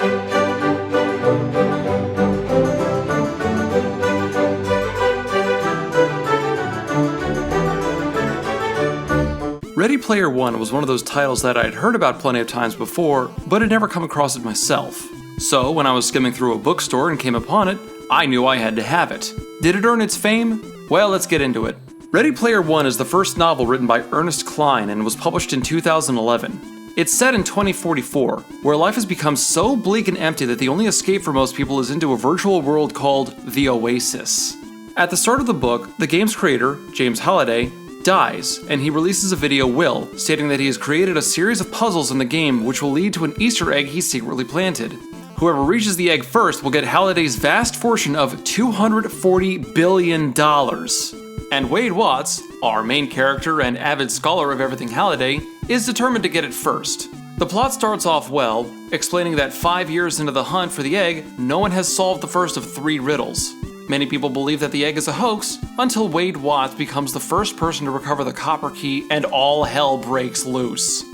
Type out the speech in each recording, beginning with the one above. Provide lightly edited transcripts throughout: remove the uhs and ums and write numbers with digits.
Ready Player One was one of those titles that I'd heard about plenty of times before, but had never come across it myself. So, when I was skimming through a bookstore and came upon it, I knew I had to have it. Did it earn its fame? Well, let's get into it. Ready Player One is the first novel written by Ernest Cline and was published in 2011. It's set in 2044, where life has become so bleak and empty that the only escape for most people is into a virtual world called the Oasis. At the start of the book, the game's creator, James Halliday, dies, and he releases a video will, stating that he has created a series of puzzles in the game which will lead to an Easter egg he secretly planted. Whoever reaches the egg first will get Halliday's vast fortune of $240 billion. And Wade Watts, our main character and avid scholar of everything Halliday, is determined to get it first. The plot starts off well, explaining that 5 years into the hunt for the egg, no one has solved the first of 3 riddles. Many people believe that the egg is a hoax, until Wade Watts becomes the first person to recover the copper key and all hell breaks loose.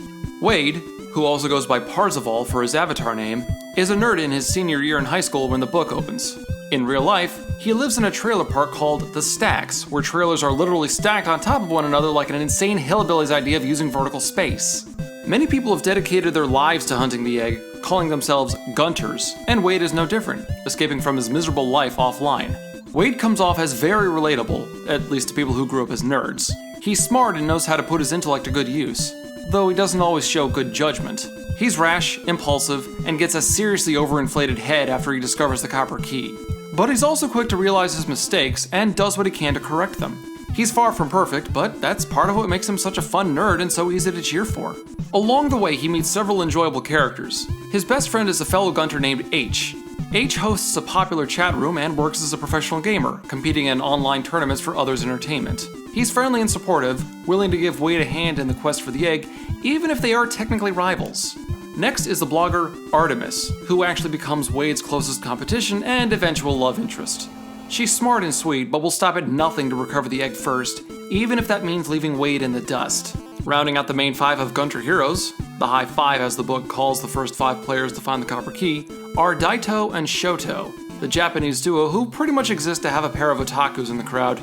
Wade, who also goes by Parzival for his avatar name, is a nerd in his senior year in high school when the book opens. In real life, he lives in a trailer park called The Stacks, where trailers are literally stacked on top of one another like an insane hillbilly's idea of using vertical space. Many people have dedicated their lives to hunting the egg, calling themselves Gunters, and Wade is no different, escaping from his miserable life offline. Wade comes off as very relatable, at least to people who grew up as nerds. He's smart and knows how to put his intellect to good use, though he doesn't always show good judgment. He's rash, impulsive, and gets a seriously overinflated head after he discovers the copper key. But he's also quick to realize his mistakes and does what he can to correct them. He's far from perfect, but that's part of what makes him such a fun nerd and so easy to cheer for. Along the way, he meets several enjoyable characters. His best friend is a fellow Gunter named H. H hosts a popular chat room and works as a professional gamer, competing in online tournaments for others' entertainment. He's friendly and supportive, willing to give Wade a hand in the quest for the egg, even if they are technically rivals. Next is the blogger Artemis, who actually becomes Wade's closest competition and eventual love interest. She's smart and sweet, but will stop at nothing to recover the egg first, even if that means leaving Wade in the dust. Rounding out the main 5 of Gunter heroes, the High Five as the book calls the first 5 players to find the copper key, are Daito and Shoto, the Japanese duo who pretty much exist to have a pair of otakus in the crowd.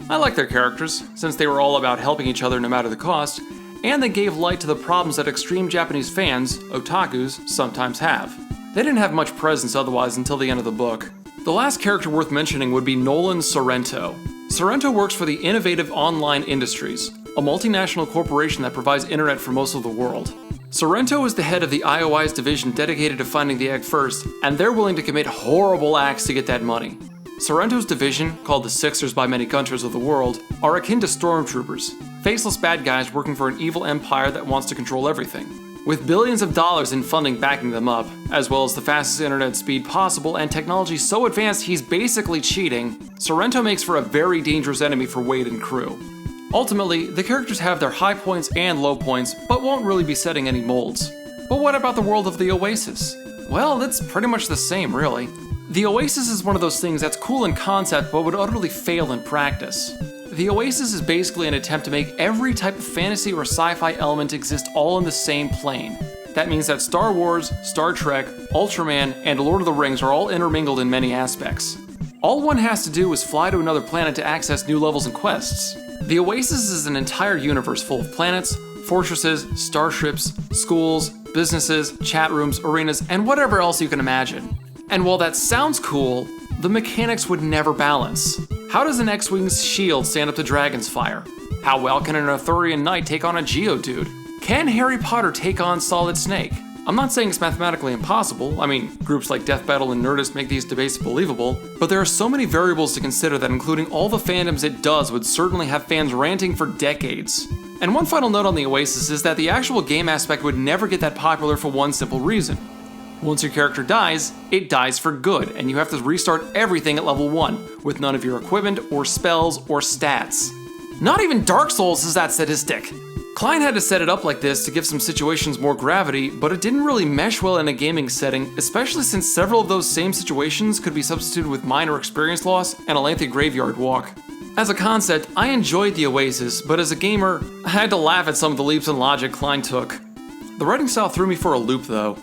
I like their characters, since they were all about helping each other no matter the cost, and they gave light to the problems that extreme Japanese fans, otakus, sometimes have. They didn't have much presence otherwise until the end of the book. The last character worth mentioning would be Nolan Sorrento. Sorrento works for the Innovative Online Industries, a multinational corporation that provides internet for most of the world. Sorrento is the head of the IOI's division dedicated to finding the egg first, and they're willing to commit horrible acts to get that money. Sorrento's division, called the Sixers by many countries of the world, are akin to stormtroopers, faceless bad guys working for an evil empire that wants to control everything. With billions of dollars in funding backing them up, as well as the fastest internet speed possible and technology so advanced he's basically cheating, Sorrento makes for a very dangerous enemy for Wade and crew. Ultimately, the characters have their high points and low points, but won't really be setting any molds. But what about the world of the Oasis? Well, it's pretty much the same, really. The Oasis is one of those things that's cool in concept but would utterly fail in practice. The Oasis is basically an attempt to make every type of fantasy or sci-fi element exist all in the same plane. That means that Star Wars, Star Trek, Ultraman, and Lord of the Rings are all intermingled in many aspects. All one has to do is fly to another planet to access new levels and quests. The Oasis is an entire universe full of planets, fortresses, starships, schools, businesses, chat rooms, arenas, and whatever else you can imagine. And while that sounds cool, the mechanics would never balance. How does an X-Wing's shield stand up to Dragon's fire? How well can an Arthurian knight take on a Geodude? Can Harry Potter take on Solid Snake? I'm not saying it's mathematically impossible. I mean, groups like Death Battle and Nerdist make these debates believable, but there are so many variables to consider that including all the fandoms it does would certainly have fans ranting for decades. And one final note on the Oasis is that the actual game aspect would never get that popular for one simple reason. Once your character dies, it dies for good, and you have to restart everything at level 1, with none of your equipment, or spells, or stats. Not even Dark Souls is that sadistic. Cline had to set it up like this to give some situations more gravity, but it didn't really mesh well in a gaming setting, especially since several of those same situations could be substituted with minor experience loss and a lengthy graveyard walk. As a concept, I enjoyed the Oasis, but as a gamer, I had to laugh at some of the leaps in logic Cline took. The writing style threw me for a loop though.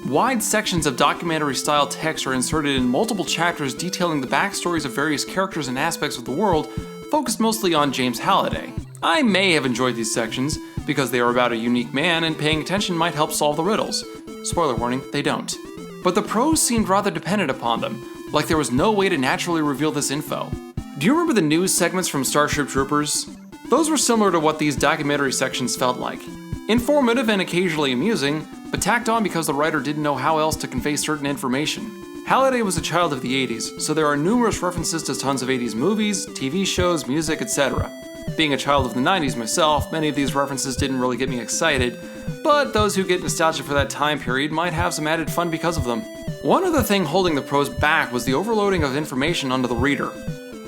Wide sections of documentary-style text are inserted in multiple chapters detailing the backstories of various characters and aspects of the world, focused mostly on James Halliday. I may have enjoyed these sections, because they are about a unique man and paying attention might help solve the riddles. Spoiler warning, they don't. But the prose seemed rather dependent upon them, like there was no way to naturally reveal this info. Do you remember the news segments from Starship Troopers? Those were similar to what these documentary sections felt like. Informative and occasionally amusing, but tacked on because the writer didn't know how else to convey certain information. Halliday was a child of the 80s, so there are numerous references to tons of 80s movies, TV shows, music, etc. Being a child of the 90s myself, many of these references didn't really get me excited, but those who get nostalgia for that time period might have some added fun because of them. One other thing holding the prose back was the overloading of information onto the reader.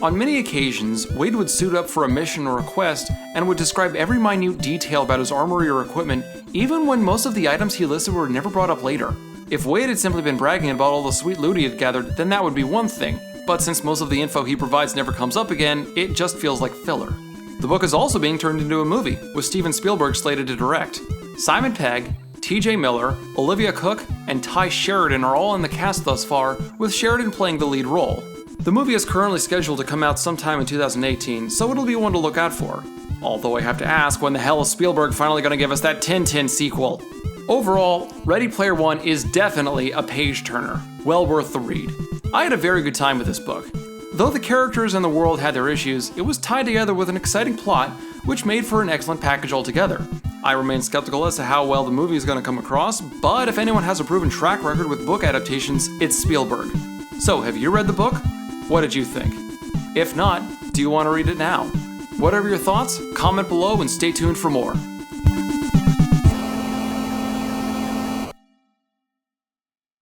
On many occasions, Wade would suit up for a mission or a quest and would describe every minute detail about his armory or equipment, even when most of the items he listed were never brought up later. If Wade had simply been bragging about all the sweet loot he had gathered, then that would be one thing, but since most of the info he provides never comes up again, it just feels like filler. The book is also being turned into a movie, with Steven Spielberg slated to direct. Simon Pegg, TJ Miller, Olivia Cooke, and Ty Sheridan are all in the cast thus far, with Sheridan playing the lead role. The movie is currently scheduled to come out sometime in 2018, so it'll be one to look out for. Although I have to ask, when the hell is Spielberg finally going to give us that Tintin sequel? Overall, Ready Player One is definitely a page-turner, well worth the read. I had a very good time with this book. Though the characters and the world had their issues, it was tied together with an exciting plot, which made for an excellent package altogether. I remain skeptical as to how well the movie is going to come across, but if anyone has a proven track record with book adaptations, it's Spielberg. So, have you read the book? What did you think? If not, do you want to read it now? Whatever your thoughts, comment below and stay tuned for more.